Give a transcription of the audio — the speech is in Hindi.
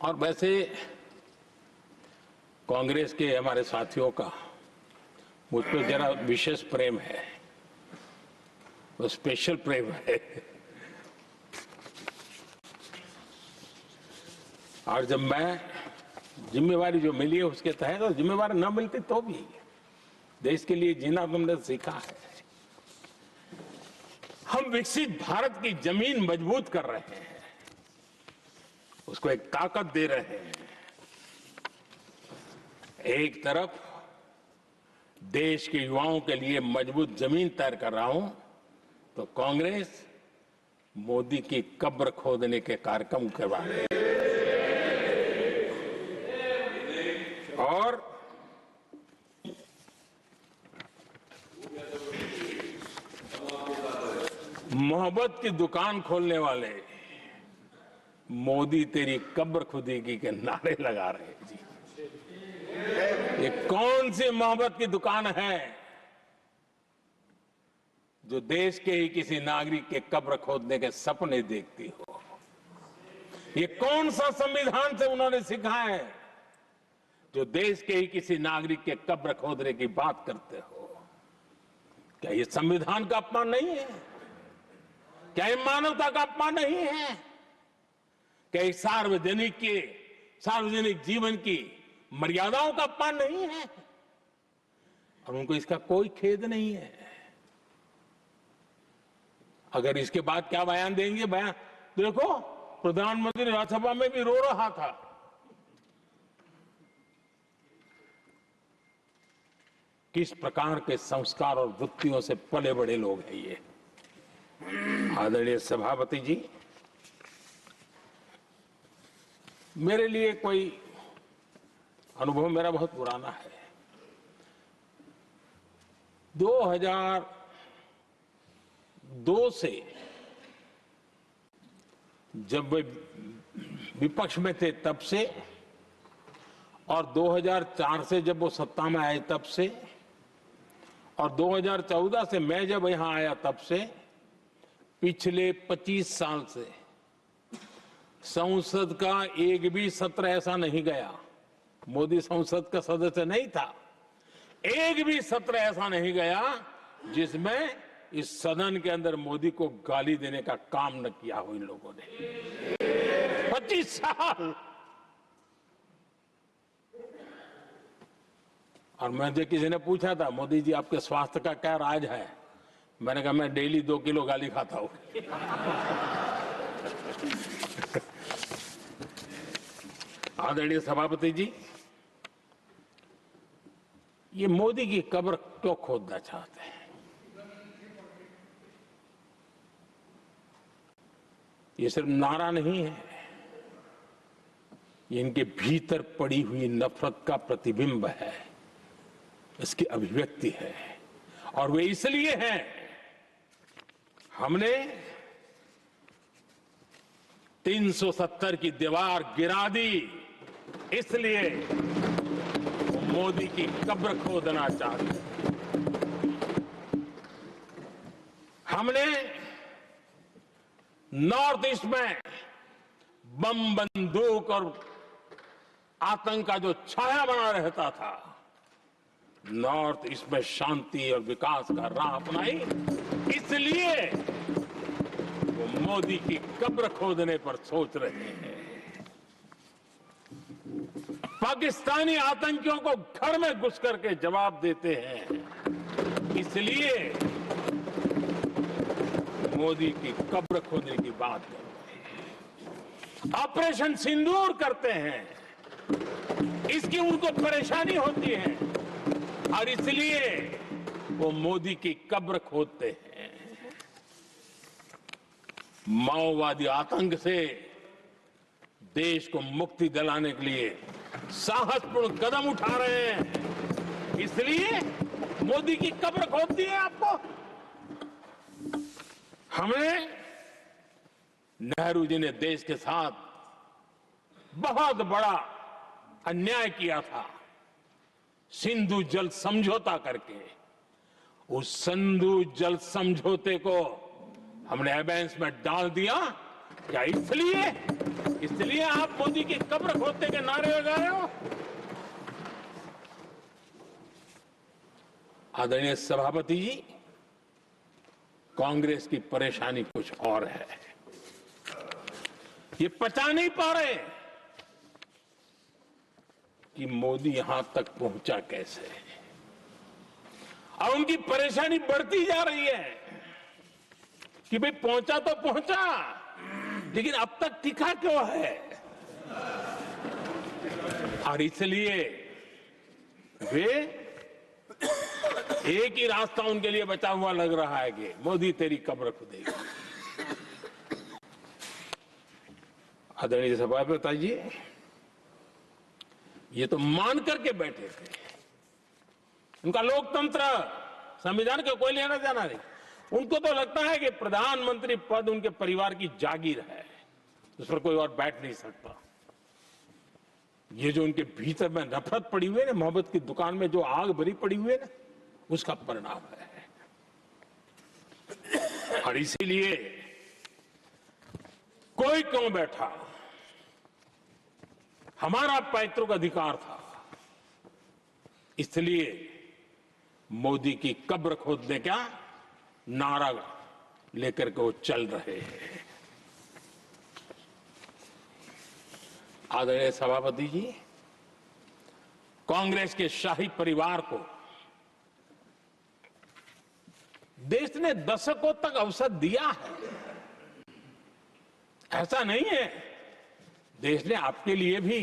और वैसे कांग्रेस के हमारे साथियों का मुझ पर जरा विशेष प्रेम है, वो स्पेशल प्रेम है। और जब मैं जिम्मेवारी जो मिली है उसके तहत, और जिम्मेवारी न मिलती तो भी देश के लिए जीना तुमने सीखा है। हम विकसित भारत की जमीन मजबूत कर रहे हैं, उसको एक ताकत दे रहे हैं। एक तरफ देश के युवाओं के लिए मजबूत जमीन तैयार कर रहा हूं, तो कांग्रेस मोदी की कब्र खोदने के कार्यक्रम करवा रही है। और मोहब्बत की दुकान खोलने वाले मोदी तेरी कब्र खुदेगी के नारे लगा रहे हैं जी। ये कौन सी मोहब्बत की दुकान है जो देश के ही किसी नागरिक के कब्र खोदने के सपने देखती हो? ये कौन सा संविधान से उन्होंने सीखा है जो देश के ही किसी नागरिक के कब्र खोदने की बात करते हो? क्या ये संविधान का अपमान नहीं है? क्या ये मानवता का अपमान नहीं है? क्या ये सार्वजनिक जीवन की मर्यादाओं का अपमान नहीं है? और उनको इसका कोई खेद नहीं है। अगर इसके बाद क्या बयान देंगे? बयान देखो, प्रधानमंत्री राज्यसभा में भी रो रहा था। किस प्रकार के संस्कार और वृत्तियों से पले बड़े लोग हैं ये। आदरणीय सभापति जी, मेरे लिए कोई अनुभव मेरा बहुत पुराना है। 2002 से जब वे विपक्ष में थे तब से, और 2004 से जब वो सत्ता में आए तब से, और 2014 से मैं जब यहां आया तब से, पिछले 25 साल से संसद का एक भी सत्र ऐसा नहीं गया, मोदी संसद का सदस्य नहीं था, एक भी सत्र ऐसा नहीं गया जिसमें इस सदन के अंदर मोदी को गाली देने का काम न किया हो इन लोगों ने। 25 साल। और मुझे किसी ने पूछा था, मोदी जी आपके स्वास्थ्य का क्या राज है? मैंने कहा मैं डेली 2 किलो गाली खाता हूं। आदरणीय सभापति जी, ये मोदी की कब्र क्यों खोदना चाहते हैं? ये सिर्फ नारा नहीं है, ये इनके भीतर पड़ी हुई नफरत का प्रतिबिंब है, इसकी अभिव्यक्ति है। और वे इसलिए हैं, हमने 370 की दीवार गिरा दी, इसलिए वो मोदी की कब्र खोदना चाहते हैं। हमने नॉर्थ ईस्ट में बम, बंदूक और आतंक का जो छाया बना रहता था, नॉर्थ ईस्ट में शांति और विकास का राह अपनाई, इसलिए वो मोदी की कब्र खोदने पर सोच रहे हैं। पाकिस्तानी आतंकियों को घर में घुस करके जवाब देते हैं, इसलिए मोदी की कब्र खोदने की बात कर रहे हैं। ऑपरेशन सिंदूर करते हैं, इसकी उनको परेशानी होती है और इसलिए वो मोदी की कब्र खोदते हैं। माओवादी आतंक से देश को मुक्ति दिलाने के लिए साहसपूर्ण कदम उठा रहे हैं, इसलिए मोदी की कब्र खोदनी है आपको। हमने, नेहरू जी ने देश के साथ बहुत बड़ा अन्याय किया था, सिंधु जल समझौता करके। उस सिंधु जल समझौते को हमने एबेंस में डाल दिया क्या इसलिए आप मोदी की कब्र खोदने के नारे लगा रहे हो? आदरणीय सभापति जी, कांग्रेस की परेशानी कुछ और है। ये पचा नहीं पा रहे कि मोदी यहां तक पहुंचा कैसे, और उनकी परेशानी बढ़ती जा रही है कि भाई पहुंचा तो पहुंचा, लेकिन अब तक टिका क्यों है? और इसलिए वे एक ही रास्ता उनके लिए बचा हुआ लग रहा है कि मोदी तेरी कब्र खुदेगी। आदरणीय सभापति जी, ये तो मान करके बैठे थे। उनका लोकतंत्र, संविधान का कोई लेना देना नहीं। उनको तो लगता है कि प्रधानमंत्री पद उनके परिवार की जागीर है, उस पर कोई और बैठ नहीं सकता। ये जो उनके भीतर में नफरत पड़ी हुई है ना, मोहब्बत की दुकान में जो आग भरी पड़ी हुई है ना, उसका परिणाम है। और इसीलिए कोई क्यों बैठा, हमारा पैतृक अधिकार था, इसलिए मोदी की कब्र खोदने का नारा लेकर के वो चल रहे हैं। आदरणीय सभापति जी, कांग्रेस के शाही परिवार को देश ने दशकों तक अवसर दिया है, ऐसा नहीं है। देश ने आपके लिए भी